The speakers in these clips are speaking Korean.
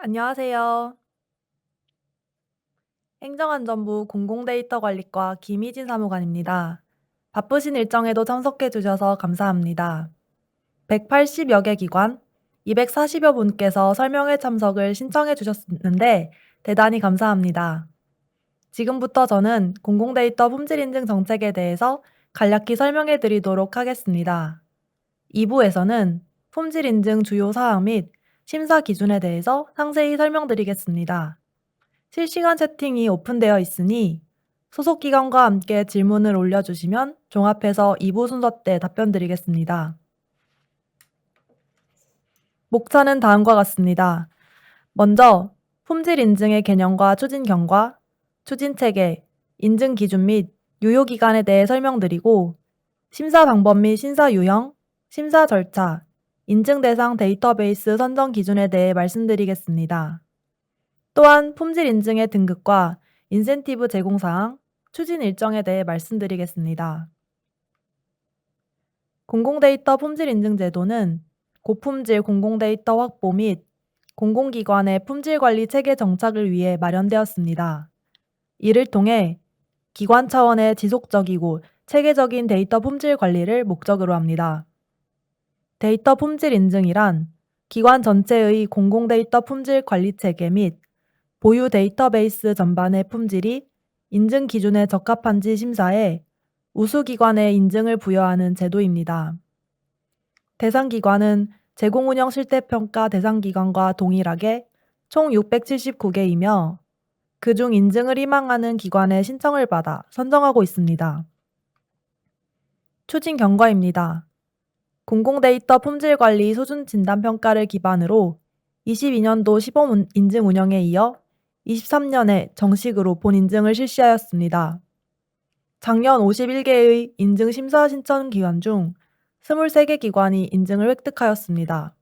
안녕하세요. 행정안전부 공공데이터관리과 김희진 사무관입니다. 바쁘신 일정에도 참석해 주셔서 감사합니다. 180여 개 기관, 240여 분께서 설명회 참석을 신청해 주셨는데 대단히 감사합니다. 지금부터 저는 공공데이터 품질 인증 정책에 대해서 간략히 설명해 드리도록 하겠습니다. 2부에서는 품질 인증 주요 사항 및 심사 기준에 대해서 상세히 설명드리겠습니다. 실시간 채팅이 오픈되어 있으니 소속 기관과 함께 질문을 올려주시면 종합해서 2부 순서 때 답변 드리겠습니다. 목차는 다음과 같습니다. 먼저 품질 인증의 개념과 추진 경과, 추진 체계, 인증 기준 및 유효 기간에 대해 설명드리고 심사 방법 및 심사 유형, 심사 절차, 인증 대상 데이터베이스 선정 기준에 대해 말씀드리겠습니다. 또한 품질 인증의 등급과 인센티브 제공 사항, 추진 일정에 대해 말씀드리겠습니다. 공공데이터 품질 인증 제도는 고품질 공공데이터 확보 및 공공기관의 품질 관리 체계 정착을 위해 마련되었습니다. 이를 통해 기관 차원의 지속적이고 체계적인 데이터 품질 관리를 목적으로 합니다. 데이터 품질 인증이란 기관 전체의 공공데이터 품질 관리 체계 및 보유 데이터베이스 전반의 품질이 인증 기준에 적합한지 심사해 우수기관에 인증을 부여하는 제도입니다. 대상 기관은 제공운영 실태평가 대상 기관과 동일하게 총 679개이며 그중 인증을 희망하는 기관의 신청을 받아 선정하고 있습니다. 추진 경과입니다. 공공데이터 품질관리 수준진단평가를 기반으로 22년도 시범 인증 운영에 이어 23년에 정식으로 본 인증을 실시하였습니다. 작년 51개의 인증 심사 신청 기관 중 23개 기관이 인증을 획득하였습니다.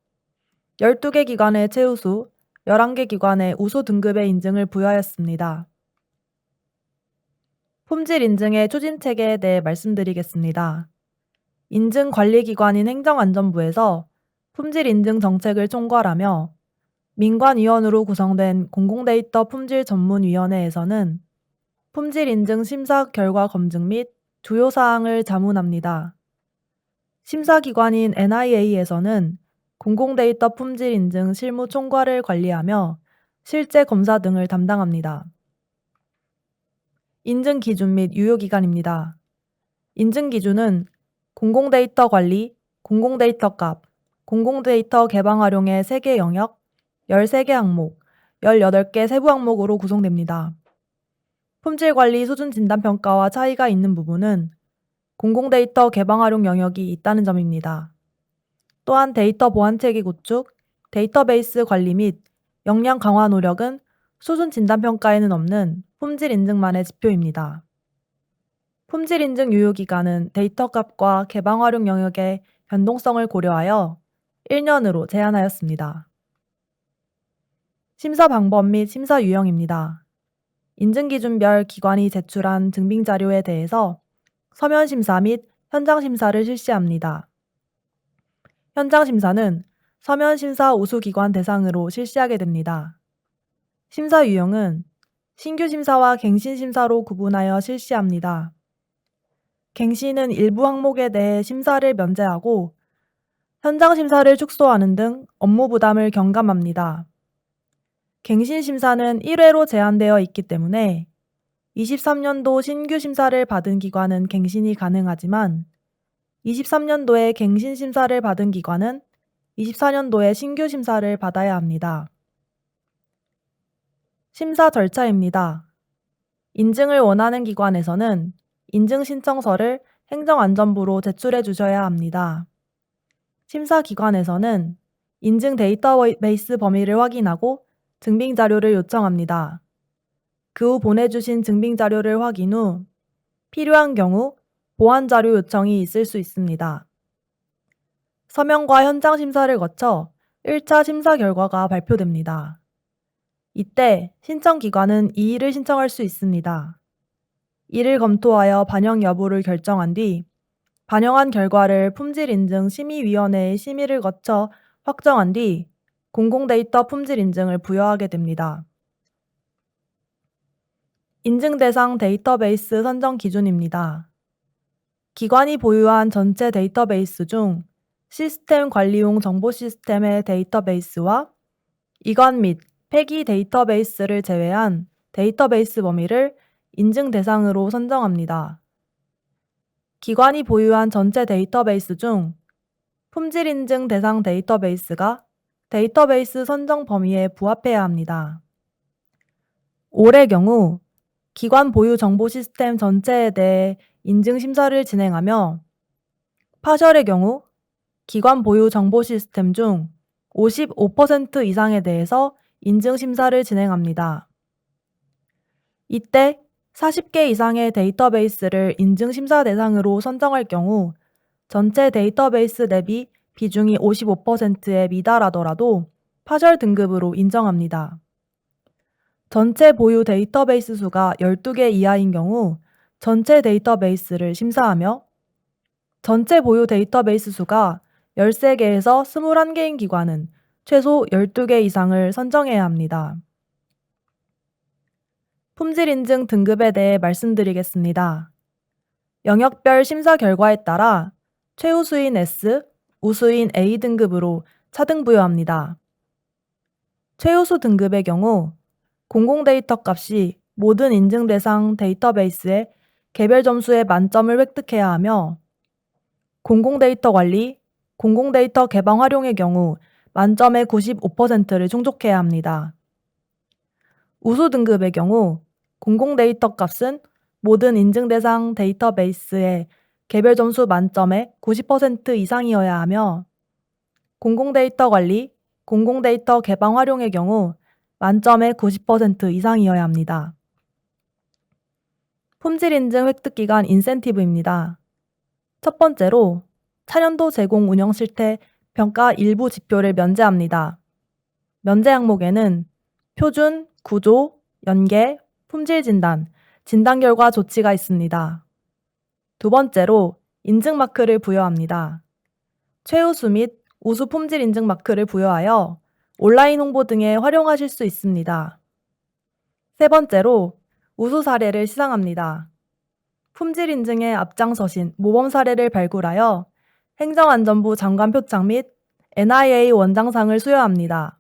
12개 기관의 최우수, 11개 기관의 우수 등급의 인증을 부여하였습니다. 품질 인증의 추진 체계에 대해 말씀드리겠습니다. 인증관리기관인 행정안전부에서 품질 인증 정책을 총괄하며 민관위원으로 구성된 공공데이터 품질 전문위원회에서는 품질 인증 심사 결과 검증 및 주요 사항을 자문합니다. 심사기관인 NIA에서는 공공데이터 품질 인증 실무 총괄을 관리하며 실제 검사 등을 담당합니다. 인증 기준 및 유효 기간입니다. 인증 기준은 공공데이터 관리, 공공데이터 값, 공공데이터 개방 활용의 3개 영역, 13개 항목, 18개 세부 항목으로 구성됩니다. 품질관리 수준 진단평가와 차이가 있는 부분은 공공데이터 개방 활용 영역이 있다는 점입니다. 또한 데이터 보안체계 구축, 데이터베이스 관리 및 역량 강화 노력은 수준 진단평가에는 없는 품질 인증만의 지표입니다. 품질 인증 유효 기간은 데이터 값과 개방 활용 영역의 변동성을 고려하여 1년으로 제한하였습니다. 심사 방법 및 심사 유형입니다. 인증 기준별 기관이 제출한 증빙 자료에 대해서 서면 심사 및 현장 심사를 실시합니다. 현장 심사는 서면 심사 우수 기관 대상으로 실시하게 됩니다. 심사 유형은 신규 심사와 갱신 심사로 구분하여 실시합니다. 갱신은 일부 항목에 대해 심사를 면제하고 현장 심사를 축소하는 등 업무 부담을 경감합니다. 갱신 심사는 1회로 제한되어 있기 때문에 23년도 신규 심사를 받은 기관은 갱신이 가능하지만 23년도에 갱신 심사를 받은 기관은 24년도에 신규 심사를 받아야 합니다. 심사 절차입니다. 인증을 원하는 기관에서는 인증 신청서를 행정안전부로 제출해 주셔야 합니다. 심사 기관에서는 인증 데이터베이스 범위를 확인하고 증빙 자료를 요청합니다. 그 후 보내주신 증빙 자료를 확인 후 필요한 경우 보완 자료 요청이 있을 수 있습니다. 서면과 현장 심사를 거쳐 1차 심사 결과가 발표됩니다. 이때 신청기관은 이의를 신청할 수 있습니다. 이를 검토하여 반영 여부를 결정한 뒤 반영한 결과를 품질인증 심의위원회의 심의를 거쳐 확정한 뒤 공공데이터 품질 인증을 부여하게 됩니다. 인증 대상 데이터베이스 선정 기준입니다. 기관이 보유한 전체 데이터베이스 중 시스템 관리용 정보 시스템의 데이터베이스와 이관 및 폐기 데이터베이스를 제외한 데이터베이스 범위를 인증 대상으로 선정합니다. 기관이 보유한 전체 데이터베이스 중 품질 인증 대상 데이터베이스가 데이터베이스 선정 범위에 부합해야 합니다. 올의 경우 기관 보유 정보 시스템 전체에 대해 인증 심사를 진행하며 파셜의 경우 기관 보유 정보 시스템 중 55% 이상에 대해서 인증 심사를 진행합니다. 이때 40개 이상의 데이터베이스를 인증 심사 대상으로 선정할 경우 전체 데이터베이스 대비 비중이 55%에 미달하더라도 파셜 등급으로 인정합니다. 전체 보유 데이터베이스 수가 12개 이하인 경우 전체 데이터베이스를 심사하며 전체 보유 데이터베이스 수가 13개에서 21개인 기관은 최소 12개 이상을 선정해야 합니다. 품질 인증 등급에 대해 말씀드리겠습니다. 영역별 심사 결과에 따라 최우수인 S, 우수인 A 등급으로 차등 부여합니다. 최우수 등급의 경우 공공데이터 값이 모든 인증 대상 데이터베이스의 개별 점수의 만점을 획득해야 하며 공공데이터 관리, 공공데이터 개방 활용의 경우 만점의 95%를 충족해야 합니다. 우수 등급의 경우 공공데이터 값은 모든 인증 대상 데이터베이스의 개별 점수 만점의 90% 이상이어야 하며 공공데이터 관리, 공공데이터 개방 활용의 경우 만점의 90% 이상이어야 합니다. 품질 인증 획득 기간 인센티브입니다. 첫 번째로 차년도 제공 운영 실태 평가 일부 지표를 면제합니다. 면제 항목에는 표준, 구조, 연계, 품질 진단, 진단 결과 조치가 있습니다. 두 번째로 인증 마크를 부여합니다. 최우수 및 우수 품질 인증 마크를 부여하여 온라인 홍보 등에 활용하실 수 있습니다. 세 번째로 우수 사례를 시상합니다. 품질 인증에 앞장서신 모범 사례를 발굴하여 행정안전부 장관 표창 및 NIA 원장상을 수여합니다.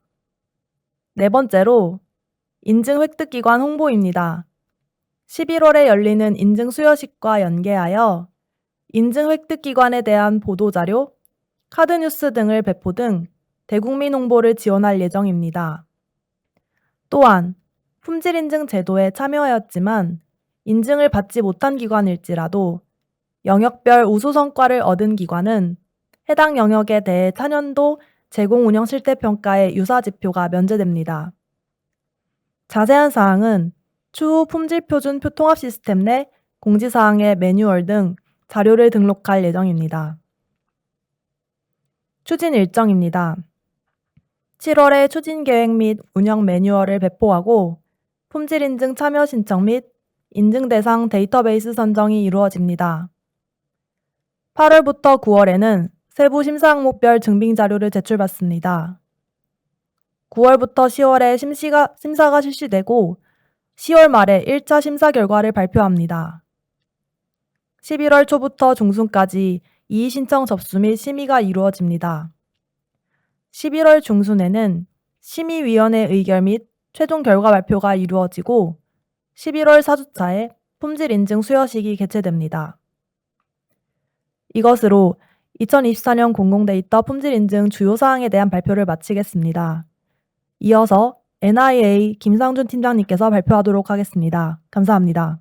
네 번째로 인증 획득 기관 홍보입니다. 11월에 열리는 인증 수여식과 연계하여 인증 획득 기관에 대한 보도자료, 카드뉴스 등을 배포 등 대국민 홍보를 지원할 예정입니다. 또한 품질 인증 제도에 참여하였지만 인증을 받지 못한 기관일지라도 영역별 우수 성과를 얻은 기관은 해당 영역에 대해 차년도 제공 운영 실태 평가의 유사 지표가 면제됩니다. 자세한 사항은 추후 품질 표준 표통합 시스템 내 공지사항의 매뉴얼 등 자료를 등록할 예정입니다. 추진 일정입니다. 7월에 추진 계획 및 운영 매뉴얼을 배포하고 품질 인증 참여 신청 및 인증 대상 데이터베이스 선정이 이루어집니다. 8월부터 9월에는 세부 심사 항목별 증빙 자료를 제출받습니다. 9월부터 10월에 심사가 실시되고 10월 말에 1차 심사 결과를 발표합니다. 11월 초부터 중순까지 이의 신청 접수 및 심의가 이루어집니다. 11월 중순에는 심의위원회 의결 및 최종 결과 발표가 이루어지고 11월 4주차에 품질 인증 수여식이 개최됩니다. 이것으로 2024년 공공데이터 품질 인증 주요 사항에 대한 발표를 마치겠습니다. 이어서 NIA 김상준 팀장님께서 발표하도록 하겠습니다. 감사합니다.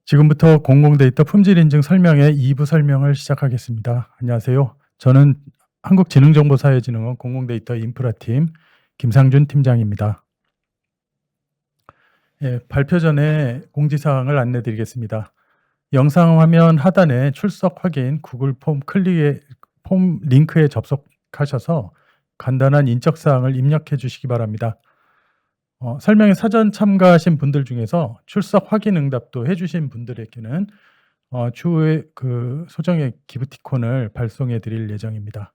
지금부터 공공데이터 품질 인증 설명의 2부 설명을 시작하겠습니다. 안녕하세요. 저는 한국지능정보사회진흥원 공공데이터 인프라팀 김상준 팀장입니다. 발표 전에 공지사항을 안내드리겠습니다. 영상 화면 하단에 출석 확인 구글 폼 폼 링크에 접속하셔서 간단한 인적사항을 입력해 주시기 바랍니다. 설명에 사전 참가하신 분들 중에서 출석 확인 응답도 해주신 분들에게는 추후에 그 소정의 기프티콘을 발송해 드릴 예정입니다.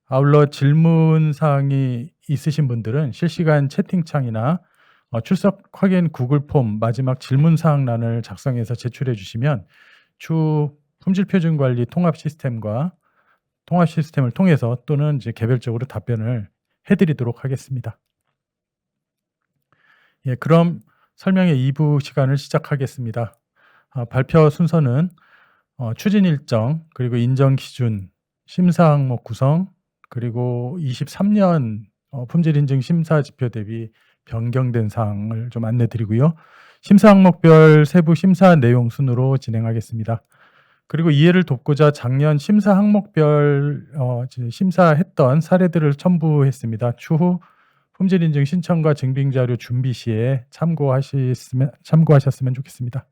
아울러 질문 사항이 있으신 분들은 실시간 채팅창이나 출석 확인 구글 폼 마지막 질문 사항란을 작성해서 제출해 주시면 추후 품질 표준 관리 통합 시스템을 통해서 또는 이제 개별적으로 답변을 해 드리도록 하겠습니다. 예, 그럼 설명의 2부 시간을 시작하겠습니다. 발표 순서는 추진 일정, 그리고 인정 기준, 심사 항목 구성, 그리고 23년 품질 인증 심사 지표 대비 변경된 사항을 좀 안내 드리고요. 심사 항목별 세부 심사 내용 순으로 진행하겠습니다. 그리고 이해를 돕고자 작년 심사 항목별 심사했던 사례들을 첨부했습니다. 추후 품질 인증 신청과 증빙 자료 준비 시에 참고하셨으면 좋겠습니다.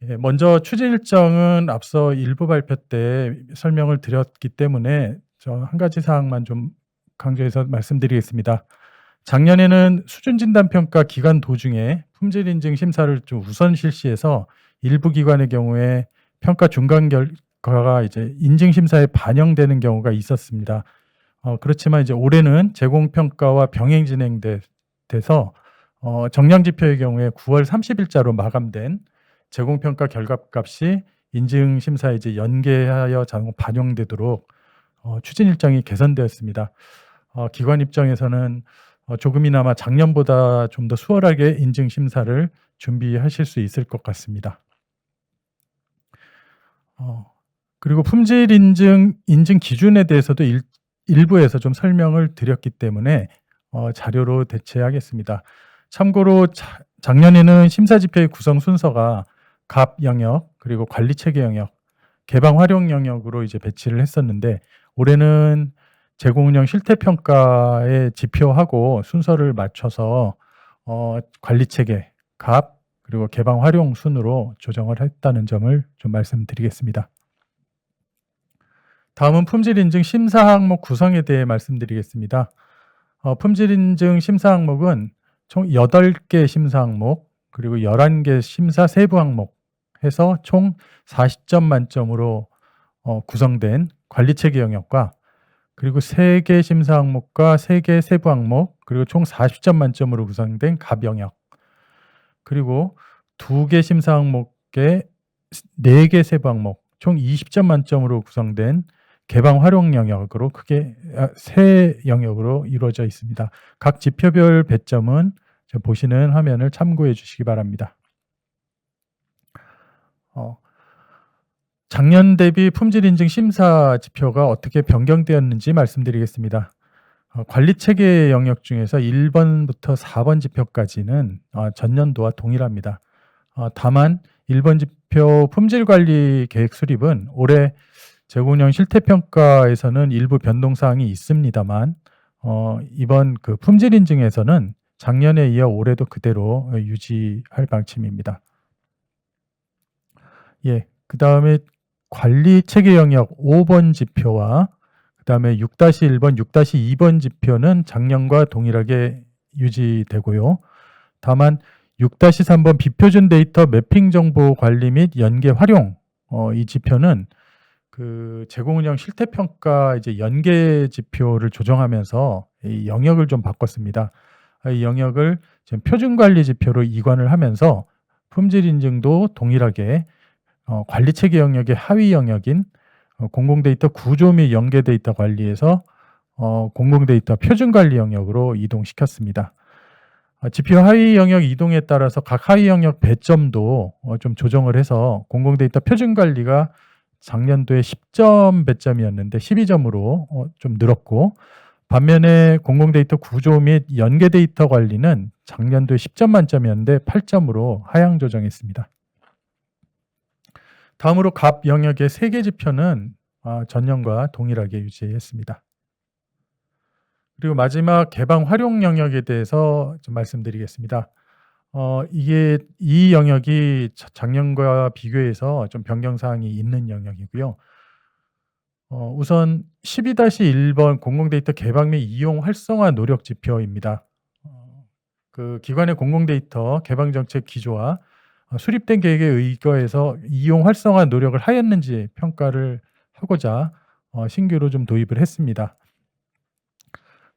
예, 먼저 추진 일정은 앞서 일부 발표 때 설명을 드렸기 때문에 저 한 가지 사항만 좀 강조해서 말씀드리겠습니다. 작년에는 수준 진단 평가 기간 도중에 품질 인증 심사를 좀 우선 실시해서 일부 기관의 경우에 평가 중간 결과가 이제 인증 심사에 반영되는 경우가 있었습니다. 그렇지만 이제 올해는 제공 평가와 병행 진행돼서 정량 지표의 경우에 9월 30일자로 마감된 제공 평가 결과값이 인증 심사에 이제 연계하여 자동 반영되도록 추진 일정이 개선되었습니다. 기관 입장에서는 조금이나마 작년보다 좀 더 수월하게 인증 심사를 준비하실 수 있을 것 같습니다. 그리고 품질 인증 기준에 대해서도 일부에서 좀 설명을 드렸기 때문에 자료로 대체하겠습니다. 참고로 작년에는 심사 지표의 구성 순서가 갑 영역, 그리고 관리 체계 영역, 개방 활용 영역으로 이제 배치를 했었는데 올해는 제공 운영 실태 평가의 지표하고 순서를 맞춰서 관리 체계, 갑, 그리고 개방 활용 순으로 조정을 했다는 점을 좀 말씀드리겠습니다. 다음은 품질 인증 심사 항목 구성에 대해 말씀드리겠습니다. 품질 인증 심사 항목은 총 8개 심사 항목, 그리고 11개 심사 세부 항목 해서 총 40점 만점으로 구성된 관리 체계 영역과 그리고 3개 심사 항목과 3개 세부 항목, 그리고 총 40점 만점으로 구성된 갑 영역, 그리고 2개 심사 항목에 4개 세부 항목, 총 20점 만점으로 구성된 개방 활용 영역으로 크게 3영역으로 이루어져 있습니다. 각 지표별 배점은 보시는 화면을 참고해 주시기 바랍니다. 작년 대비 품질 인증 심사 지표가 어떻게 변경되었는지 말씀드리겠습니다. 관리 체계 영역 중에서 1번부터 4번 지표까지는 전년도와 동일합니다. 다만 1번 지표 품질 관리 계획 수립은 올해 제공 운영 실태 평가에서는 일부 변동 사항이 있습니다만 이번 그 품질 인증에서는 작년에 이어 올해도 그대로 유지할 방침입니다. 예, 그 다음에 관리 체계 영역 5번 지표와 그 다음에 6-1번, 6-2번 지표는 작년과 동일하게 유지되고요. 다만 6-3번 비표준 데이터 매핑 정보 관리 및 연계 활용 이 지표는 그 제공 운영 실태 평가 이제 연계 지표를 조정하면서 이 영역을 좀 바꿨습니다. 이 영역을 지금 표준 관리 지표로 이관을 하면서 품질 인증도 동일하게 관리 체계 영역의 하위 영역인 공공 데이터 구조 및 연계 데이터 관리에서 공공 데이터 표준 관리 영역으로 이동시켰습니다. 지표 하위 영역 이동에 따라서 각 하위 영역 배점도 좀 조정을 해서 공공 데이터 표준 관리가 작년도에 10점 배점이었는데 12점으로 좀 늘었고, 반면에 공공 데이터 구조 및 연계 데이터 관리는 작년도에 10점 만점이었는데 8점으로 하향 조정했습니다. 다음으로 갑 영역의 3개 지표는 전년과 동일하게 유지했습니다. 그리고 마지막 개방 활용 영역에 대해서 좀 말씀드리겠습니다. 이 영역이 작년과 비교해서 좀 변경 사항이 있는 영역이고요. 우선 12-1번 공공데이터 개방 및 이용 활성화 노력 지표입니다. 그 기관의 공공데이터 개방 정책 기조와 수립된 계획에 의거해서 이용 활성화 노력을 하였는지 평가를 하고자 신규로 좀 도입을 했습니다.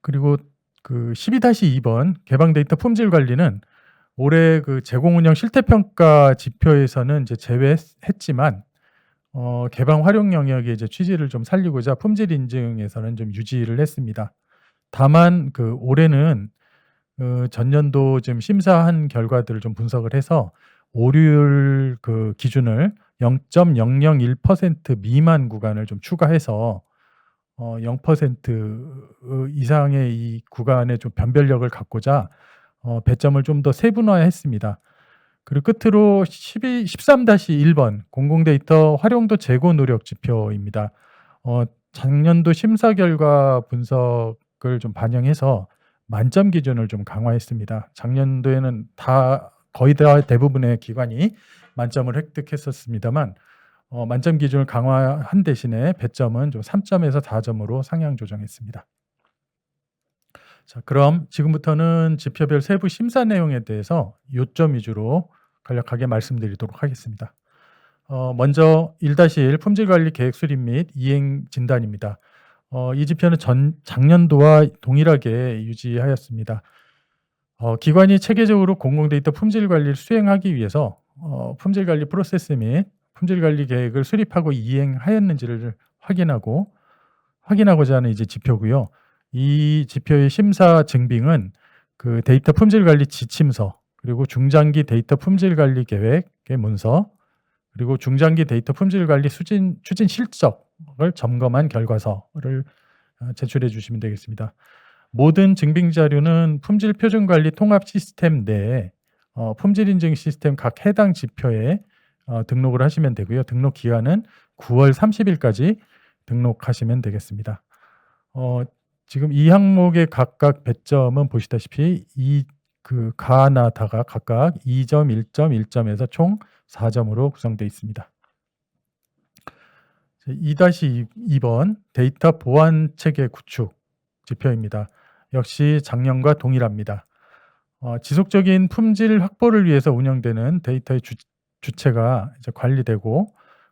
그리고 그 12-2번 개방 데이터 품질 관리는 올해 그 제공 운영 실태 평가 지표에서는 이제 제외했지만 개방 활용 영역의 이제 취지를 좀 살리고자 품질 인증에서는 좀 유지를 했습니다. 다만 그 올해는 전년도 좀 심사한 결과들을 좀 분석을 해서 오류율 그 기준을 0.001% 미만 구간을 좀 추가해서 0% 이상의 이 구간에 좀 변별력을 갖고자 배점을 좀 더 세분화했습니다. 그리고 끝으로 13-1번 공공데이터 활용도 재고 노력 지표입니다. 작년도 심사 결과 분석을 좀 반영해서 만점 기준을 좀 강화했습니다. 작년도에는 거의 다 대부분의 기관이 만점을 획득했었습니다만 만점 기준을 강화한 대신에 배점은 좀 3점에서 4점으로 상향 조정했습니다. 자, 그럼 지금부터는 지표별 세부 심사 내용에 대해서 요점 위주로 간략하게 말씀드리도록 하겠습니다. 먼저 1-1 품질관리 계획 수립 및 이행 진단입니다. 이 지표는 작년도와 동일하게 유지하였습니다. 기관이 체계적으로 공공데이터 품질 관리를 수행하기 위해서 품질관리 프로세스 및 품질관리 계획을 수립하고 이행하였는지를 확인하고자 하는 이제 지표고요. 이 지표의 심사 증빙은 그 데이터 품질관리 지침서, 그리고 중장기 데이터 품질관리 계획의 문서, 그리고 중장기 데이터 품질관리 추진 실적을 점검한 결과서를 제출해 주시면 되겠습니다. 모든 증빙 자료는 품질 표준 관리 통합 시스템 내에 품질 인증 시스템 각 해당 지표에 등록을 하시면 되고요. 등록 기한은 9월 30일까지 등록하시면 되겠습니다. 지금 이 항목의 각각 배점은 보시다시피 그 가나 다가 각각 2점, 1점, 1점에서 총 4점으로 구성되어 있습니다. 2-2번 데이터 보안 체계 구축 지표입니다. 역시 작년과 동일합니다. 지속적인 품질 확보를 위해서 운영되는 데이터의 주체가 이제 관리되고,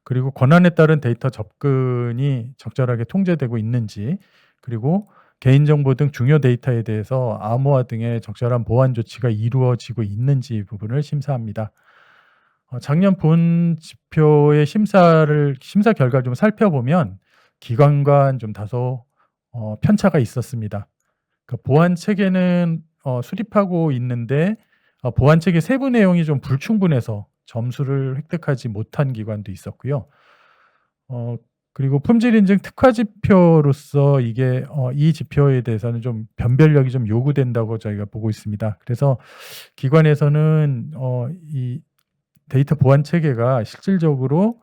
그리고 권한에 따른 데이터 접근이 적절하게 통제되고 있는지, 그리고 개인정보 등 중요 데이터에 대해서 암호화 등의 적절한 보안 조치가 이루어지고 있는지 부분을 심사합니다. 작년 본 지표의 심사 결과를 좀 살펴보면 기관 좀 다소 편차가 있었습니다. 그 보안 체계는 수립하고 있는데 보안 체계 세부 내용이 좀 불충분해서 점수를 획득하지 못한 기관도 있었고요. 그리고 품질 인증 특화 지표로서 이게 이 지표에 대해서는 좀 변별력이 좀 요구된다고 저희가 보고 있습니다. 그래서 기관에서는 이 데이터 보안 체계가 실질적으로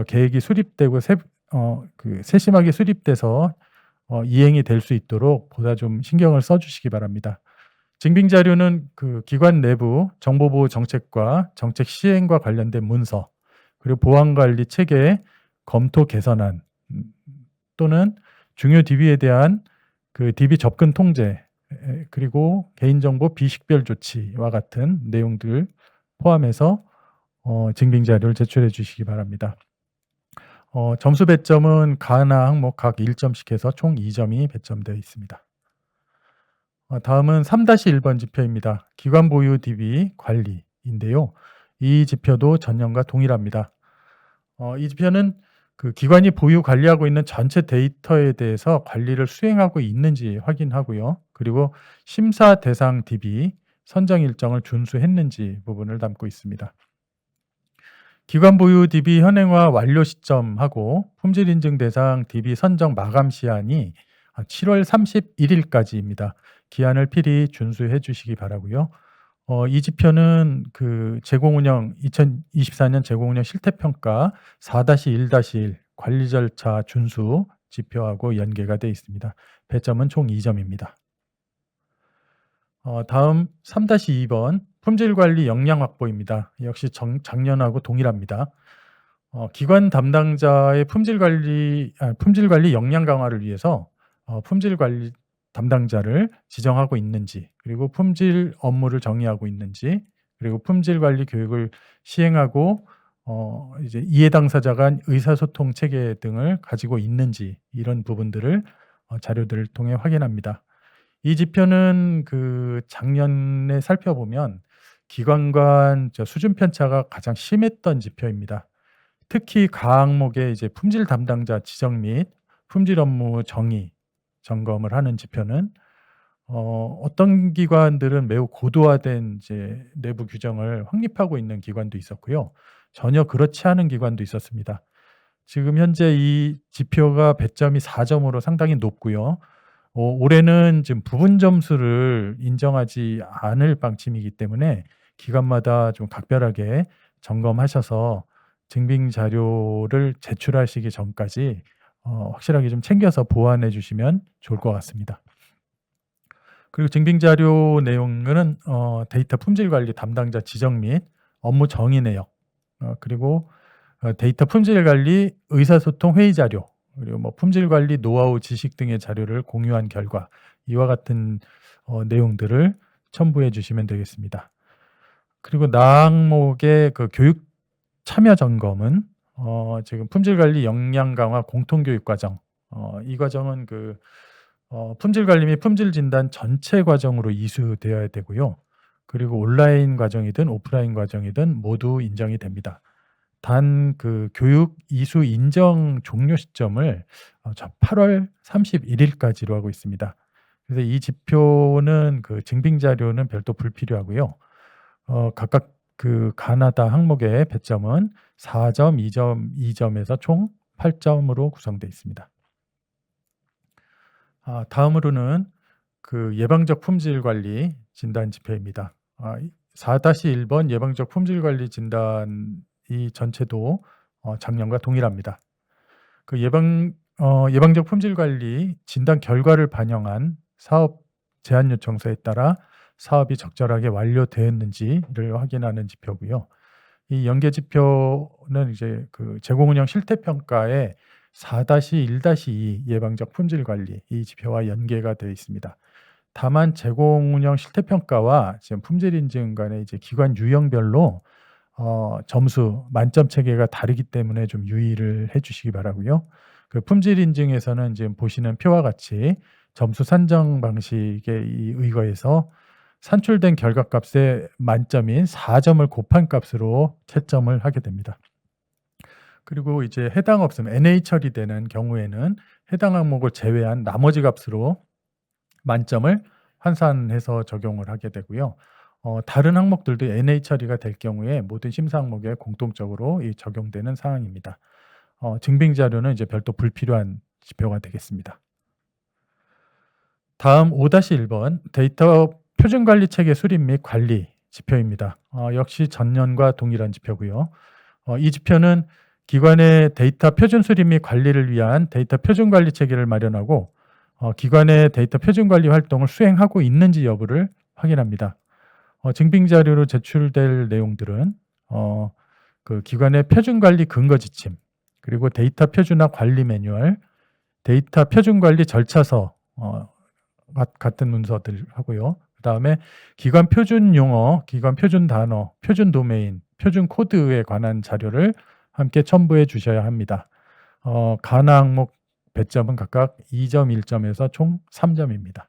계획이 수립되고 세심하게 수립돼서 이행이 될 수 있도록 보다 좀 신경을 써주시기 바랍니다. 증빙 자료는 그 기관 내부 정보보호 정책과 정책 시행과 관련된 문서, 그리고 보안관리 체계 검토 개선안 또는 중요 DB에 대한 그 DB 접근 통제, 그리고 개인정보 비식별 조치와 같은 내용들 포함해서 증빙 자료를 제출해 주시기 바랍니다. 점수 배점은 가나 항목 각 1점씩 해서 총 2점이 배점되어 있습니다. 다음은 3-1번 지표입니다. 기관 보유 DB 관리인데요. 이 지표도 전년과 동일합니다. 이 지표는 그 기관이 보유 관리하고 있는 전체 데이터에 대해서 관리를 수행하고 있는지 확인하고요. 그리고 심사 대상 DB 선정 일정을 준수했는지 부분을 담고 있습니다. 기관 보유 DB 현행화 완료 시점하고 품질 인증 대상 DB 선정 마감 시한이 7월 31일까지입니다. 기한을 필히 준수해 주시기 바라고요. 이 지표는 그 2024년 제공운영 실태평가 4-1-1 관리 절차 준수 지표하고 연계가 되어 있습니다. 배점은 총 2점입니다. 다음 3-2번 품질관리 역량 확보입니다. 역시 작년하고 동일합니다. 기관 담당자의 품질관리 역량 강화를 위해서 품질관리 담당자를 지정하고 있는지, 그리고 품질 업무를 정의하고 있는지, 그리고 품질 관리 교육을 시행하고 이제 이해 당사자 간 의사소통 체계 등을 가지고 있는지 이런 부분들을 자료들을 통해 확인합니다. 이 지표는 그 작년에 살펴보면 기관 간 수준 편차가 가장 심했던 지표입니다. 특히 각 항목의 이제 품질 담당자 지정 및 품질 업무 정의 점검을 하는 지표는 어떤 기관들은 매우 고도화된 이제 내부 규정을 확립하고 있는 기관도 있었고요. 전혀 그렇지 않은 기관도 있었습니다. 지금 현재 이 지표가 배점이 4점으로 상당히 높고요. 올해는 지금 부분 점수를 인정하지 않을 방침이기 때문에 기관마다 좀 각별하게 점검하셔서 증빙 자료를 제출하시기 전까지 확실하게 좀 챙겨서 보완해 주시면 좋을 것 같습니다. 그리고 증빙 자료 내용은 데이터 품질 관리 담당자 지정 및 업무 정의 내역, 그리고 데이터 품질 관리 의사소통 회의 자료, 그리고 뭐 품질 관리 노하우 지식 등의 자료를 공유한 결과 이와 같은 내용들을 첨부해 주시면 되겠습니다. 그리고 나항목의 그 교육 참여 점검은 지금 품질 관리 역량 강화 공통 교육 과정, 이 과정은 그 품질 관리 및 품질 진단 전체 과정으로 이수되어야 되고요. 그리고 온라인 과정이든 오프라인 과정이든 모두 인정이 됩니다. 단 그 교육 이수 인정 종료 시점을 8월 31일까지로 하고 있습니다. 그래서 이 지표는 그 증빙 자료는 별도 불필요하고요. 각각 그 가나다 항목의 배점은 4점, 2점, 2점에서 총 8점으로 구성되어 있습니다. 다음으로는 그 예방적 품질 관리 진단 지표입니다. 4-1번 예방적 품질 관리 진단 이 전체도 작년과 동일합니다. 그 예방적 품질 관리 진단 결과를 반영한 사업 제안 요청서에 따라 사업이 적절하게 완료되었는지를 확인하는 지표고요. 이 연계 지표는 이제 그 제공 운영 실태 평가에 4-1-2 예방적 품질 관리 이 지표와 연계가 되어 있습니다. 다만 제공 운영 실태 평가와 지금 품질 인증 간의 이제 기관 유형별로 점수 만점 체계가 다르기 때문에 좀 유의를 해 주시기 바라고요. 그 품질 인증에서는 지금 보시는 표와 같이 점수 산정 방식에 의거해서 산출된 결과값의 만점인 4점을 곱한 값으로 채점을 하게 됩니다. 그리고 이제 해당 없음 NA 처리되는 경우에는 해당 항목을 제외한 나머지 값으로 만점을 환산해서 적용을 하게 되고요. 다른 항목들도 NA 처리가 될 경우에 모든 심사 항목에 공통적으로 적용되는 사항입니다. 증빙 자료는 이제 별도 불필요한 지표가 되겠습니다. 다음 5-1번 데이터 표준 관리 체계 수립 및 관리 지표입니다. 역시 전년과 동일한 지표고요. 이 지표는 기관의 데이터 표준 수립 및 관리를 위한 데이터 표준 관리 체계를 마련하고 기관의 데이터 표준 관리 활동을 수행하고 있는지 여부를 확인합니다. 증빙 자료로 제출될 내용들은 그 기관의 표준 관리 근거 지침, 그리고 데이터 표준화 관리 매뉴얼, 데이터 표준 관리 절차서 같은 문서들 하고요. 그다음에 기관 표준 용어, 기관 표준 단어, 표준 도메인, 표준 코드에 관한 자료를 함께 첨부해 주셔야 합니다. 가나 항목 배점은 각각 2점, 1점에서 총 3점입니다.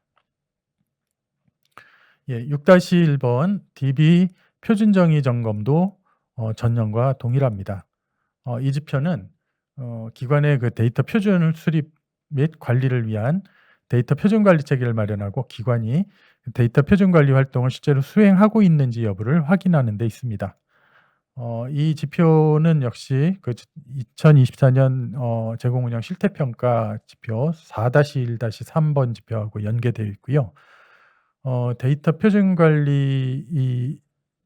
6-1번 DB 표준 정의 점검도 전년과 동일합니다. 이 지표는 기관의 그 데이터 표준 수립 및 관리를 위한 데이터 표준 관리 체계를 마련하고 기관이 데이터 표준 관리 활동을 실제로 수행하고 있는지 여부를 확인하는 데 있습니다. 이 지표는 역시 그 2024년 제공 운영 실태 평가 지표 4-1-3번 지표하고 연계되어 있고요. 데이터 표준 관리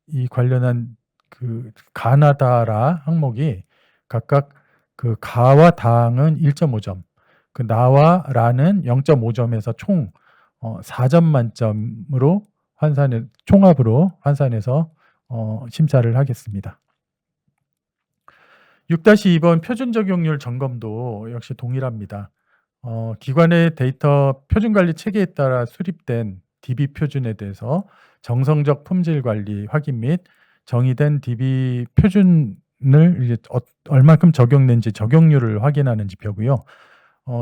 이 관련한 그 가나다라 항목이 각각 그 가와 다항은 1.5점, 그 나와 라는 0.5점에서 총 4점 만점으로 총합으로 환산해서 심사를 하겠습니다. 6-2번 표준 적용률 점검도 역시 동일합니다. 기관의 데이터 표준 관리 체계에 따라 수립된 DB 표준에 대해서 정성적 품질 관리 확인 및 정의된 DB 표준을 이제 얼만큼 적용된지 적용률을 확인하는 지표고요.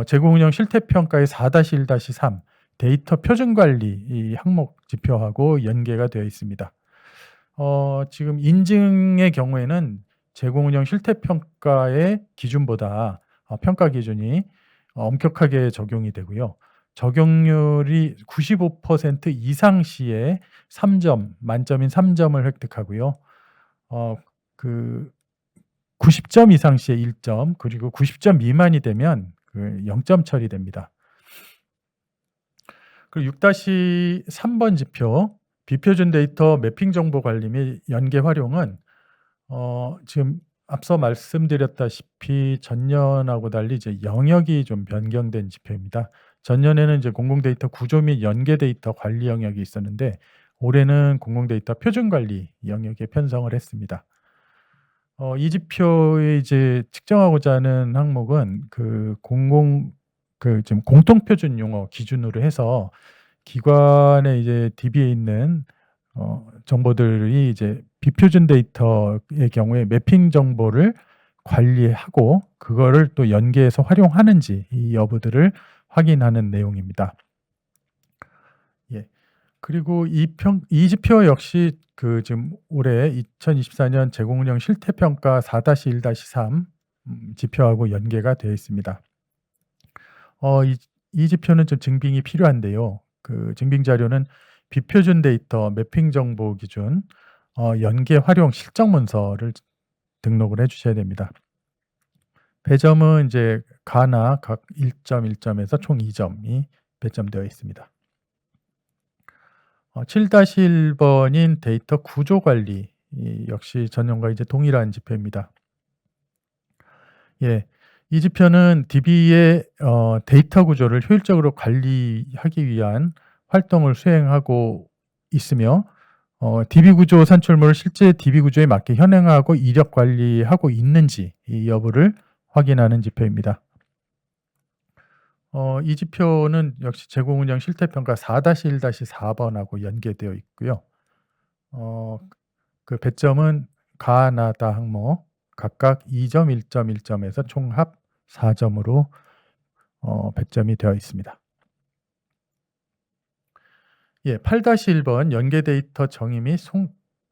제공 운영 실태 평가의 4-1-3 데이터 표준 관리 이 항목 지표하고 연계가 되어 있습니다. 지금 인증의 경우에는 제공 운영 실태 평가의 기준보다 평가 기준이 엄격하게 적용이 되고요. 적용률이 95% 이상 시에 3점, 만점인 3점을 획득하고요. 90점 이상 시에 1점, 그리고 90점 미만이 되면 0점 처리됩니다. 그리고 6-3번 지표, 비표준 데이터 매핑 정보 관리 및 연계 활용은 지금 앞서 말씀드렸다시피 전년하고 달리 이제 영역이 좀 변경된 지표입니다. 전년에는 이제 공공 데이터 구조 및 연계 데이터 관리 영역이 있었는데 올해는 공공 데이터 표준 관리 영역에 편성을 했습니다. 이 지표에 이제 측정하고자 하는 항목은 지금 공통 표준 용어 기준으로 해서 기관의 이제 DB에 있는 정보들이 이제 비표준 데이터의 경우에 매핑 정보를 관리하고 그거를 또 연계해서 활용하는지 이 여부들을 확인하는 내용입니다. 예. 그리고 이 지표 역시 지금 올해 2024년 제공 운영 실태 평가 4-1-3 지표하고 연계가 되어 있습니다. 이 지표는 좀 증빙이 필요한데요. 증빙 자료는 비표준 데이터 매핑 정보 기준 연계 활용 실적 문서를 등록을 해 주셔야 됩니다. 배점은 이제 가나 각 1점 1점에서 총 2점이 배점되어 있습니다. 7-1번인 데이터 구조 관리 역시 전년과 이제 동일한 지표입니다. 예. 이 지표는 DB의 데이터 구조를 효율적으로 관리하기 위한 활동을 수행하고 있으며 DB 구조 산출물을 실제 DB 구조에 맞게 현행하고 이력 관리하고 있는지 이 여부를 확인하는 지표입니다. 이 지표는 역시 제공 운영 실태 평가 4-1-4번하고 연계되어 있고요. 배점은 가나다 항목 각각 2점, 1점, 1점에서 총합 4점으로 배점이 되어 있습니다. 예, 8-1번 연계 데이터 정의 및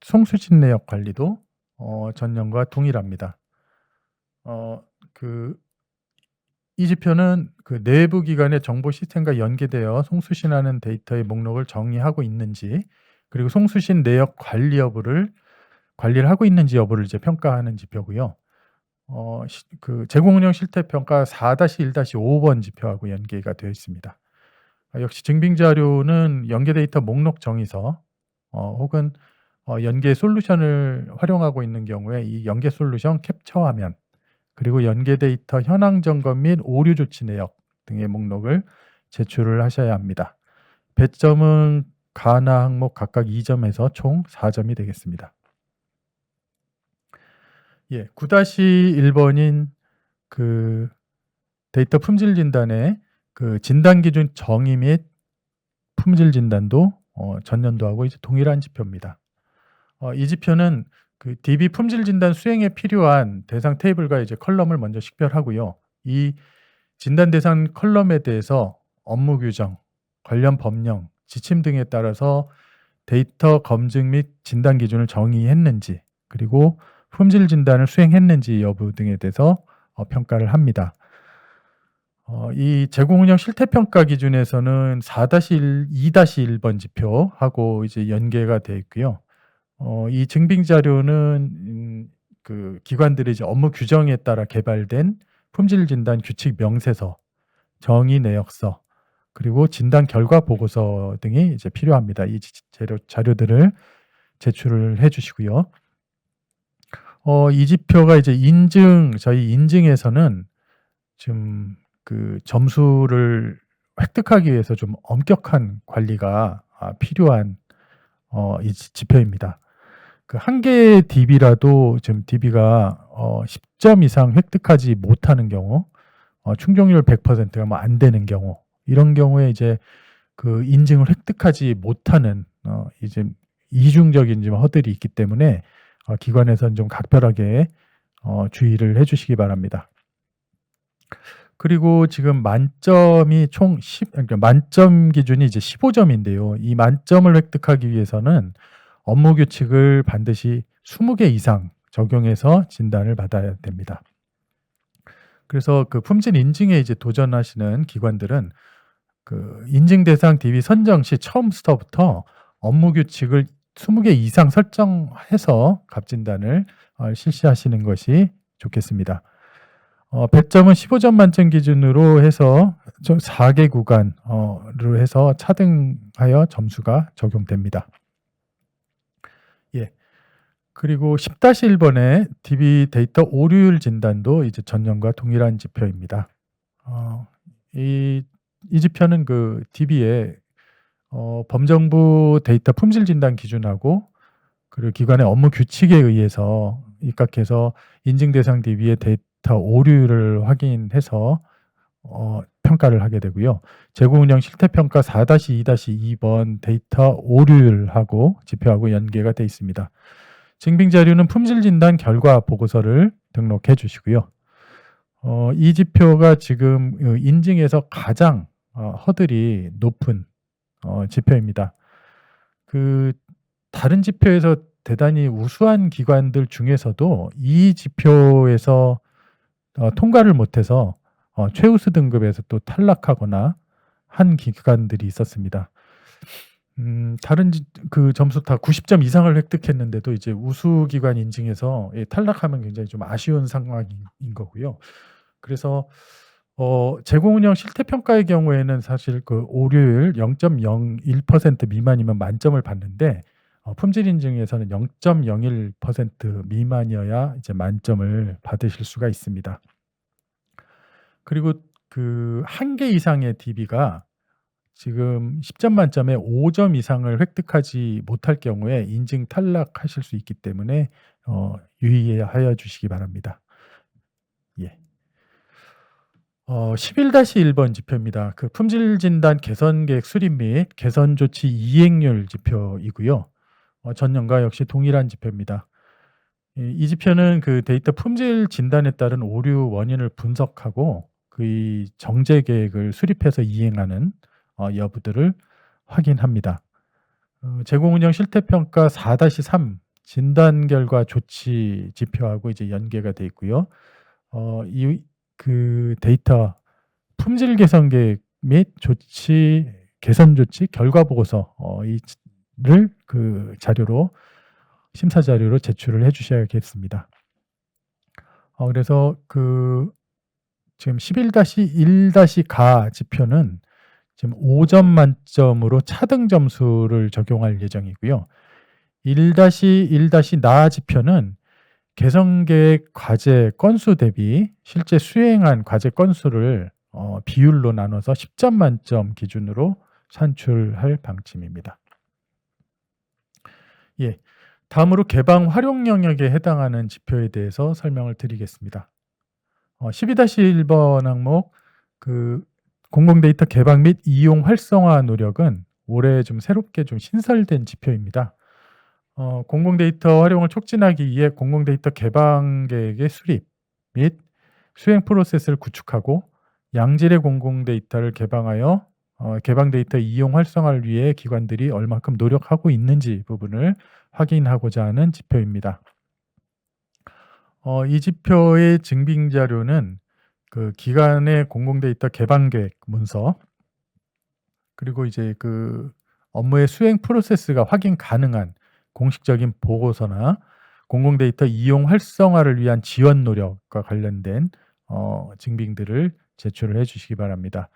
송수신 내역 관리도 전년과 동일합니다. 이 지표는 내부 기관의 정보 시스템과 연계되어 송수신하는 데이터의 목록을 정의하고 있는지, 그리고 송수신 내역 관리를 하고 있는지 여부를 이제 평가하는 지표고요. 제공 운영 실태 평가 4-1-5번 지표하고 연계가 되어 있습니다. 역시 증빙 자료는 연계 데이터 목록 정의서 혹은 연계 솔루션을 활용하고 있는 경우에 이 연계 솔루션 캡처 화면, 그리고 연계 데이터 현황 점검 및 오류 조치 내역 등의 목록을 제출을 하셔야 합니다. 배점은 가나 항목 각각 2점에서 총 4점이 되겠습니다. 예, 9-1번인 데이터 품질 진단의 진단 기준 정의 및 품질 진단도 전년도하고 이제 동일한 지표입니다. 이 지표는 DB 품질 진단 수행에 필요한 대상 테이블과 이제 컬럼을 먼저 식별하고요. 이 진단 대상 컬럼에 대해서 업무 규정, 관련 법령, 지침 등에 따라서 데이터 검증 및 진단 기준을 정의했는지, 그리고 품질 진단을 수행했는지 여부 등에 대해서 평가를 합니다. 이 제공 운영 실태 평가 기준에서는 2-1번 지표하고 이제 연계가 되어 있고요. 이 증빙 자료는 기관들의 이제 업무 규정에 따라 개발된 품질 진단 규칙 명세서, 정의 내역서, 그리고 진단 결과 보고서 등이 이제 필요합니다. 이 자료들을 제출을 해 주시고요. 이 지표가 이제 저희 인증에서는 지금 점수를 획득하기 위해서 좀 엄격한 관리가 필요한 이 지표입니다. 한 개의 DB라도 지금 DB가 10점 이상 획득하지 못하는 경우, 충족률 100%가 안 되는 경우, 이런 경우에 이제 그 인증을 획득하지 못하는 이제 이중적인 좀 허들이 있기 때문에 기관에서는 좀 각별하게 주의를 해 주시기 바랍니다. 그리고 지금 만점이 총 그러니까 만점 기준이 이제 15점인데요. 이 만점을 획득하기 위해서는 업무 규칙을 반드시 20개 이상 적용해서 진단을 받아야 됩니다. 그래서 그 품질 인증에 이제 도전하시는 기관들은 그 인증 대상 DB 선정 시 처음부터 업무 규칙을 20개 이상 설정해서 갑진단을 실시하시는 것이 좋겠습니다. 배점은 15점 만점 기준으로 해서 4개 구간으로 해서 차등하여 점수가 적용됩니다. 예. 그리고 10-1번의 DB 데이터 오류율 진단도 이제 전년과 동일한 지표입니다. 이 지표는 그 DB의 범정부 데이터 품질 진단 기준하고 그리고 기관의 업무 규칙에 의해서 입각해서 인증 대상 DB의 데이터 오류율을 확인해서 평가를 하게 되고요. 재고 운영 실태 평가 4-2-2번 데이터 오류율하고 지표하고 연계가 되어 있습니다. 증빙 자료는 품질 진단 결과 보고서를 등록해 주시고요. 이 지표가 지금 인증에서 가장 허들이 높은 지표입니다. 그 다른 지표에서 대단히 우수한 기관들 중에서도 이 지표에서 통과를 못해서 최우수 등급에서 또 탈락하거나 한 기관들이 있었습니다. 다른 그 점수 다 90점 이상을 획득했는데도 이제 우수 기관 인증에서 탈락하면 굉장히 좀 아쉬운 상황인 거고요. 그래서 제공 운영 실태 평가의 경우에는 사실 그 오류율 0.01% 미만이면 만점을 받는데 품질 인증에서는 0.01% 미만이어야 이제 만점을 받으실 수가 있습니다. 그리고 그 1개 이상의 DB가 지금 10점 만점에 5점 이상을 획득하지 못할 경우에 인증 탈락하실 수 있기 때문에 유의하여 주시기 바랍니다. 예. 11-1번 지표입니다. 그 품질 진단 개선 계획 수립 및 개선 조치 이행률 지표이고요. 전년과 역시 동일한 지표입니다. 이 지표는 그 데이터 품질 진단에 따른 오류 원인을 분석하고 그 정제 계획을 수립해서 이행하는 여부들을 확인합니다. 제공 운영 실태 평가 4-3 진단 결과 조치 지표하고 이제 연계가 돼 있고요. 이 그 데이터 품질 개선 계획 및 조치 개선 조치 결과 보고서 이를 그 자료로 심사 자료로 제출을 해 주셔야겠습니다. 그래서 그 지금 11-1-가 지표는 지금 5점 만점으로 차등 점수를 적용할 예정이고요. 1-1-나 지표는 개선 계획 과제 건수 대비 실제 수행한 과제 건수를 비율로 나눠서 10점 만점 기준으로 산출할 방침입니다. 예. 다음으로 개방 활용 영역에 해당하는 지표에 대해서 설명을 드리겠습니다. 12-1번 항목 그 공공데이터 개방 및 이용 활성화 노력은 올해 좀 새롭게 좀 신설된 지표입니다. 공공데이터 활용을 촉진하기 위해 공공데이터 개방 계획의 수립 및 수행 프로세스를 구축하고 양질의 공공데이터를 개방하여 개방 데이터 이용 활성화를 위해 기관들이 얼마큼 노력하고 있는지 부분을 확인하고자 하는 지표입니다. 이 지표의 증빙 자료는 그 기관의 공공데이터 개방 계획 문서 그리고 이제 그 업무의 수행 프로세스가 확인 가능한 공식적인 보고서나 공공데이터 이용 활성화를 위한 지원 노력과 관련된 증빙들을 제출을 해 주시기 바랍니다.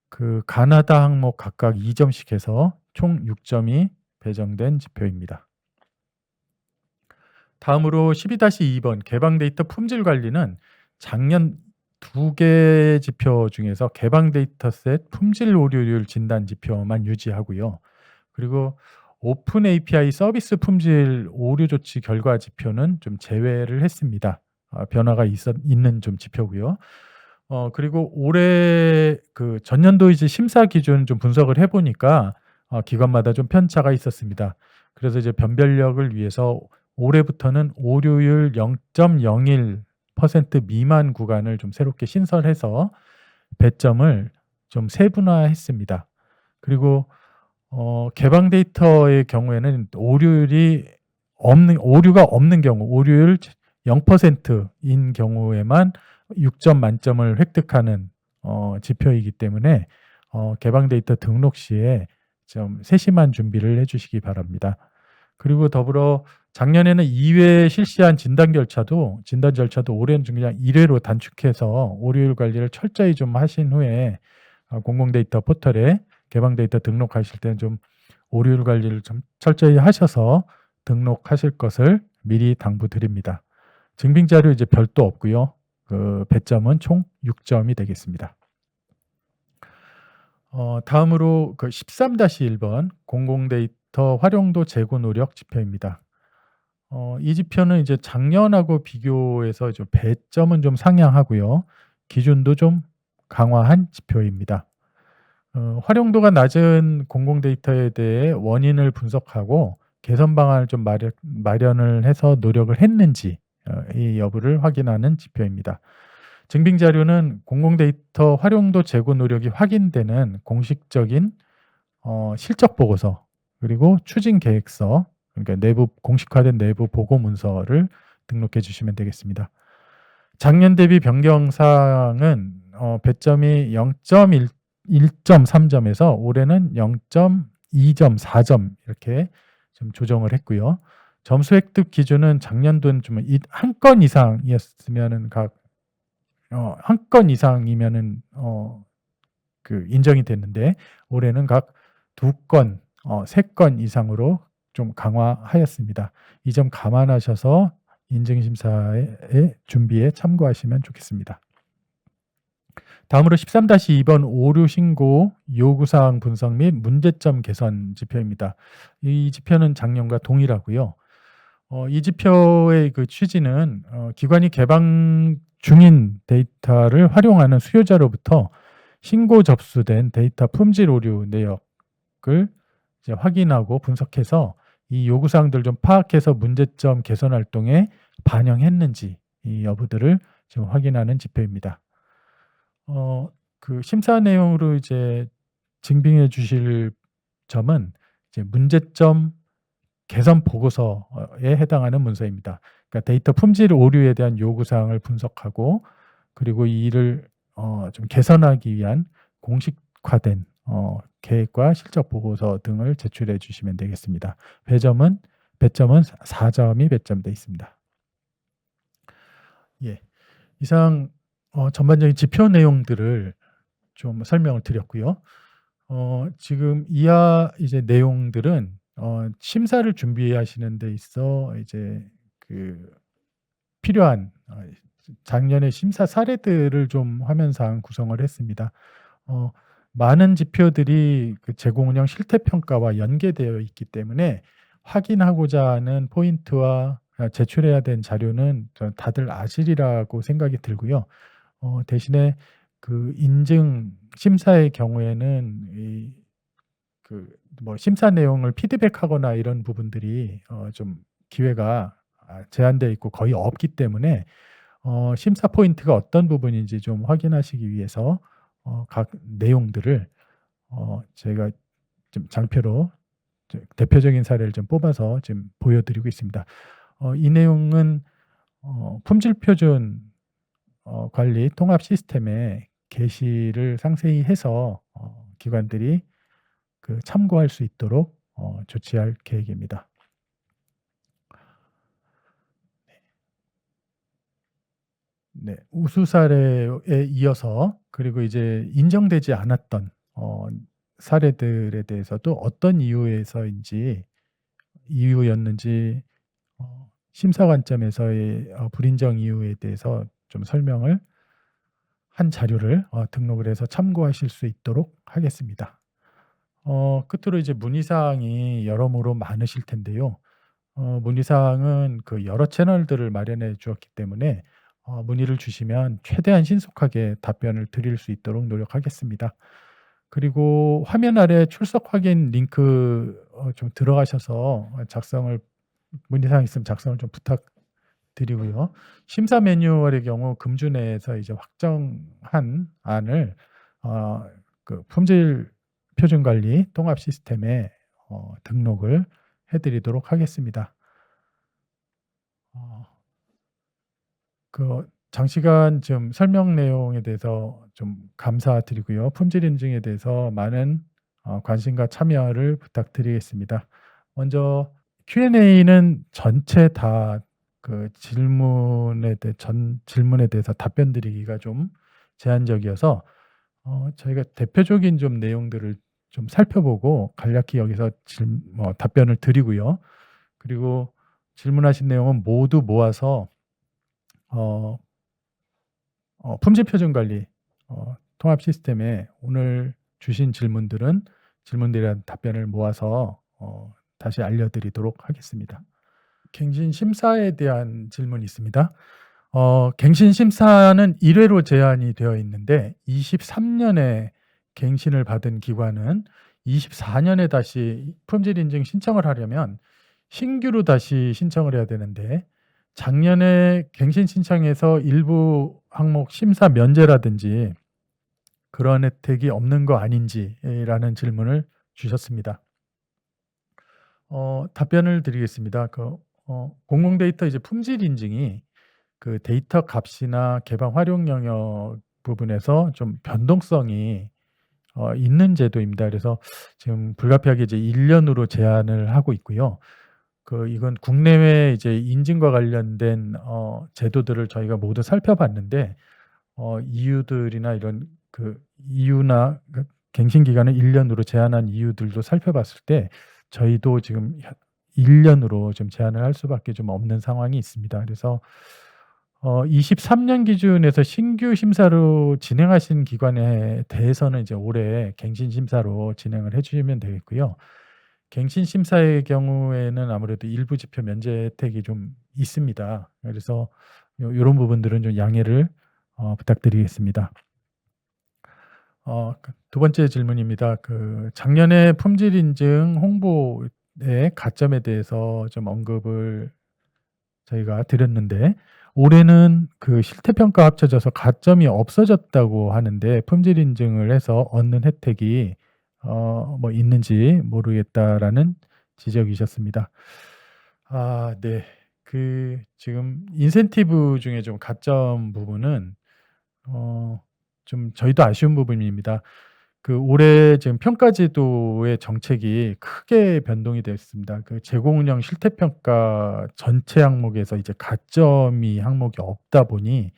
그 가나다 항목 각각 2점씩 해서 총 6점이 배정된 지표입니다. 다음으로 12-2번 개방 데이터 품질 관리는 작년 2개 지표 중에서 개방 데이터셋 품질 오류율 진단 지표만 유지하고요. 그리고 오픈 API 서비스 품질 오류 조치 결과 지표는 좀 제외를 했습니다. 변화가 있는 좀 지표고요. 그리고 올해 그 전년도 이제 심사 기준 좀 분석을 해 보니까 기관마다 좀 편차가 있었습니다. 그래서 이제 변별력을 위해서 올해부터는 오류율 0.01% 미만 구간을 좀 새롭게 신설해서 배점을 좀 세분화했습니다. 그리고 개방 데이터의 경우에는 오류가 없는 경우, 오류율 0%인 경우에만 6점 만점을 획득하는 지표이기 때문에 개방 데이터 등록 시에 좀 세심한 준비를 해 주시기 바랍니다. 그리고 더불어 작년에는 2회 실시한 진단 절차도 올해는 좀 그냥 1회로 단축해서 오류율 관리를 철저히 좀 하신 후에 공공 데이터 포털에 개방 데이터 등록하실 때는 좀 오류율 관리를 좀 철저히 하셔서 등록하실 것을 미리 당부드립니다. 증빙 자료 이제 별도 없고요. 그 배점은 총 6점이 되겠습니다. 다음으로 그 13-1번 공공 데이터 활용도 재고 노력 지표입니다. 이 지표는 이제 작년하고 비교해서 좀 배점은 좀 상향하고요. 기준도 좀 강화한 지표입니다. 활용도가 낮은 공공 데이터에 대해 원인을 분석하고 개선 방안을 좀 마련을 해서 노력을 했는지 이 여부를 확인하는 지표입니다. 증빙 자료는 공공 데이터 활용도 재고 노력이 확인되는 공식적인 실적 보고서 그리고 추진 계획서, 그러니까 공식화된 내부 보고 문서를 등록해 주시면 되겠습니다. 작년 대비 변경 사항은 배점이 1.3점에서 올해는 0.2점, 4점 이렇게 좀 조정을 했고요. 점수 획득 기준은 작년도는 좀 한 건 이상이었으면은 한 건 이상이면은 그 인정이 됐는데 올해는 각 2건, 3건 이상으로 좀 강화하였습니다. 이 점 감안하셔서 인증심사의 준비에 참고하시면 좋겠습니다. 다음으로 13-2번 오류 신고 요구사항 분석 및 문제점 개선 지표입니다. 이 지표는 작년과 동일하고요. 이 지표의 그 취지는 기관이 개방 중인 데이터를 활용하는 수요자로부터 신고 접수된 데이터 품질 오류 내역을 이제 확인하고 분석해서 이 요구사항들 좀 파악해서 문제점 개선 활동에 반영했는지 이 여부들을 좀 확인하는 지표입니다. 그 심사 내용으로 이제 증빙해 주실 점은 이제 문제점 개선 보고서에 해당하는 문서입니다. 그러니까 데이터 품질 오류에 대한 요구 사항을 분석하고 그리고 이 일을 좀 개선하기 위한 공식화된 계획과 실적 보고서 등을 제출해 주시면 되겠습니다. 배점은 4점이 배점돼 있습니다. 예. 이상 전반적인 지표 내용들을 좀 설명을 드렸고요. 지금 이하 이제 내용들은 심사를 준비하시는 데 있어 이제 그 필요한 작년의 심사 사례들을 좀 화면상 구성을 했습니다. 많은 지표들이 그 제공 운영 실태 평가와 연계되어 있기 때문에 확인하고자 하는 포인트와 제출해야 된 자료는 다들 아시리라고 생각이 들고요. 대신에 그 인증 심사의 경우에는 뭐 심사 내용을 피드백하거나 이런 부분들이 좀 기회가 제한되어 있고 거의 없기 때문에 심사 포인트가 어떤 부분인지 좀 확인하시기 위해서 각 내용들을 제가 좀 장표로 대표적인 사례를 좀 뽑아서 지금 보여드리고 있습니다. 이 내용은 품질 표준 관리 통합 시스템에 게시를 상세히 해서 기관들이 그 참고할 수 있도록 조치할 계획입니다. 네, 우수 사례에 이어서 그리고 이제 인정되지 않았던 사례들에 대해서도 어떤 이유였는지 심사 관점에서의 불인정 이유에 대해서 좀 설명을 한 자료를 등록을 해서 참고하실 수 있도록 하겠습니다. 끝으로 이제 문의사항이 여러모로 많으실 텐데요. 문의사항은 그 여러 채널들을 마련해 주었기 때문에 문의를 주시면 최대한 신속하게 답변을 드릴 수 있도록 노력하겠습니다. 그리고 화면 아래 출석 확인 링크 좀 들어가셔서 문의사항 있으면 작성을 좀 부탁드리고요. 심사 매뉴얼의 경우 금주 내에서 이제 확정한 안을 그 품질 표준 관리 통합 시스템에 등록을 해드리도록 하겠습니다. 장시간 좀 설명 내용에 대해서 좀 감사드리고요. 품질 인증에 대해서 많은 관심과 참여를 부탁드리겠습니다. 먼저 Q&A는 전체 다 그 질문에 대해서 답변 드리기가 좀 제한적이어서 저희가 대표적인 좀 내용들을 좀 살펴보고 간략히 여기서 답변을 드리고요. 그리고 질문하신 내용은 모두 모아서 품질 표준 관리 통합 시스템에 오늘 주신 질문들에 대한 답변을 모아서 다시 알려드리도록 하겠습니다. 갱신 심사에 대한 질문이 있습니다. 갱신 심사는 1회로 제한이 되어 있는데 23년에 갱신을 받은 기관은 24년에 다시 품질 인증 신청을 하려면 신규로 다시 신청을 해야 되는데 작년에 갱신 신청에서 일부 항목 심사 면제라든지 그런 혜택이 없는 거 아닌지라는 질문을 주셨습니다. 답변을 드리겠습니다. 공공 데이터 이제 품질 인증이 그 데이터 값이나 개방 활용 영역 부분에서 좀 변동성이 있는 제도입니다. 그래서 지금 불가피하게 이제 1년으로 제한을 하고 있고요. 이건 국내외 이제 인증과 관련된 제도들을 저희가 모두 살펴봤는데 이유들이나 이런 이유나 갱신 기간을 1년으로 제한한 이유들도 살펴봤을 때 저희도 지금 1년으로 좀 제한을 할 수밖에 좀 없는 상황이 있습니다. 그래서 23년 기준에서 신규 심사로 진행하신 기관에 대해서는 이제 올해 갱신 심사로 진행을 해주시면 되겠고요. 갱신 심사의 경우에는 아무래도 일부 지표 면제 혜택이 좀 있습니다. 그래서 이런 부분들은 좀 양해를 부탁드리겠습니다. 두 번째 질문입니다. 작년에 품질 인증 홍보의 가점에 대해서 좀 언급을 저희가 드렸는데 올해는 실태평가 합쳐져서 가점이 없어졌다고 하는데 품질 인증을 해서 얻는 혜택이 뭐 있는지 모르겠다라는 지적이셨습니다. 네. 지금 인센티브 중에 좀 가점 부분은 좀 저희도 아쉬운 부분입니다. 올해 지금 평가제도의 정책이 크게 변동이 됐습니다. 제공 운영 실태평가 전체 항목에서 이제 가점이 항목이 없다 보니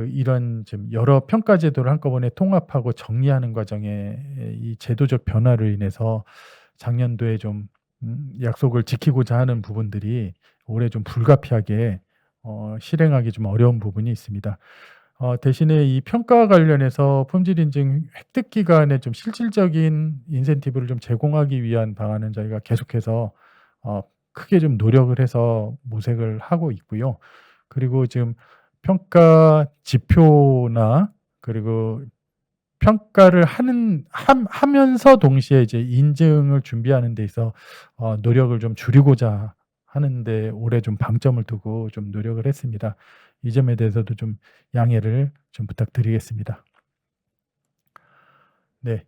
이런 지금 여러 평가제도를 한꺼번에 통합하고 정리하는 과정에 이 제도적 변화로 인해서 작년도에 좀 약속을 지키고자 하는 부분들이 올해 좀 불가피하게 실행하기 좀 어려운 부분이 있습니다. 대신에 이 평가 관련해서 품질 인증 획득 기간에 좀 실질적인 인센티브를 좀 제공하기 위한 방안은 저희가 계속해서 크게 좀 노력을 해서 모색을 하고 있고요. 그리고 지금 평가 지표나 그리고 평가를 하면서 동시에 이제 인증을 준비하는 데 있어 노력을 좀 줄이고자 하는데 올해 좀 방점을 두고 좀 노력을 했습니다. 이 점에 대해서도 좀 양해를 좀 부탁드리겠습니다. 네.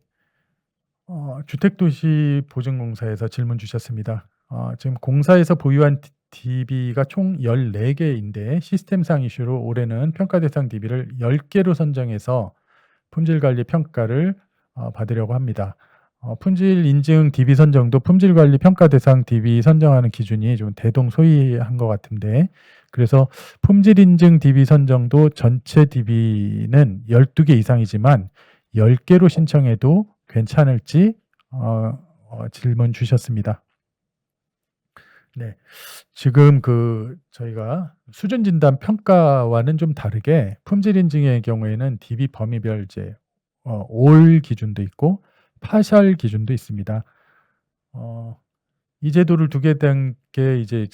주택도시보증공사에서 질문 주셨습니다. 지금 공사에서 보유한 DB가 총 14개인데 시스템상 이슈로 올해는 평가 대상 DB를 10개로 선정해서 품질관리 평가를 받으려고 합니다. 품질 인증 DB 선정도 품질관리 평가 대상 DB 선정하는 기준이 좀 대동소이한 것 같은데 그래서 품질 인증 DB 선정도 전체 DB는 12개 이상이지만 10개로 신청해도 괜찮을지 질문 주셨습니다. 네, 지금 저희가 수준 진단 평가와는 좀 다르게 품질 인증의 경우에는 DB 범위별 이제 올 기준도 있고 파셜 기준도 있습니다. 이 제도를 두게 된 게 이제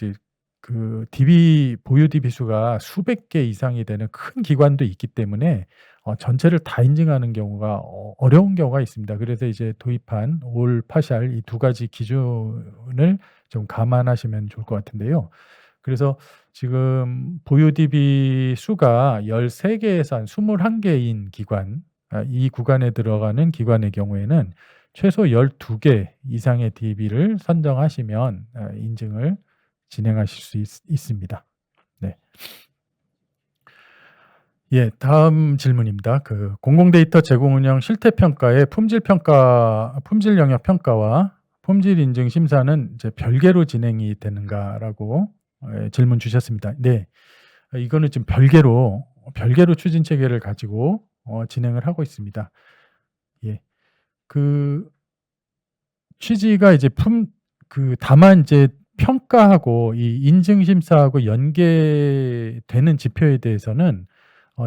보유 DB 수가 수백 개 이상이 되는 큰 기관도 있기 때문에 전체를 다 인증하는 경우가 어려운 경우가 있습니다. 그래서 이제 도입한 올 파샬 이 두 가지 기준을 좀 감안하시면 좋을 것 같은데요. 그래서 지금 보유 DB 수가 13개에서 한 21개인 기관, 이 구간에 들어가는 기관의 경우에는 최소 12개 이상의 DB를 선정하시면 인증을 진행하실 수 있습니다. 네. 예, 다음 질문입니다. 공공데이터 제공 운영 실태 평가의 품질 영역 평가와 품질 인증 심사는 이제 별개로 진행이 되는가라고 질문 주셨습니다. 네. 이거는 지금 별개로 추진 체계를 가지고 진행을 하고 있습니다. 예. 취지가 이제 다만 이제 평가하고 이 인증 심사하고 연계되는 지표에 대해서는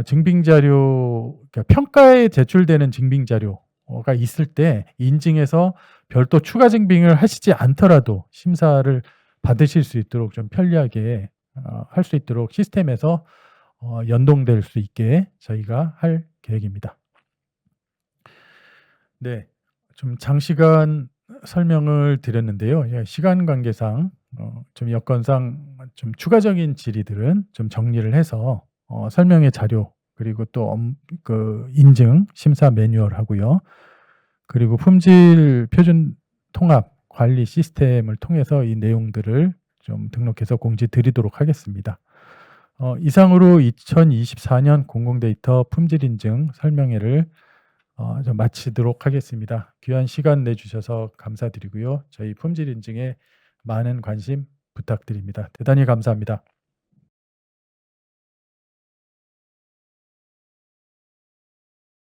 증빙 자료, 그러니까 평가에 제출되는 증빙 자료가 있을 때 인증해서 별도 추가 증빙을 하시지 않더라도 심사를 받으실 수 있도록 좀 편리하게 할 수 있도록 시스템에서 연동될 수 있게 저희가 할 계획입니다. 네, 좀 장시간 설명을 드렸는데요. 예, 시간 관계상 좀 여건상 좀 추가적인 질의들은 좀 정리를 해서 설명의 자료 그리고 또 인증 심사 매뉴얼 하고요. 그리고 품질 표준 통합 관리 시스템을 통해서 이 내용들을 좀 등록해서 공지 드리도록 하겠습니다. 이상으로 2024년 공공데이터 품질 인증 설명회를 좀 마치도록 하겠습니다. 귀한 시간 내주셔서 감사드리고요. 저희 품질 인증에 많은 관심 부탁드립니다. 대단히 감사합니다.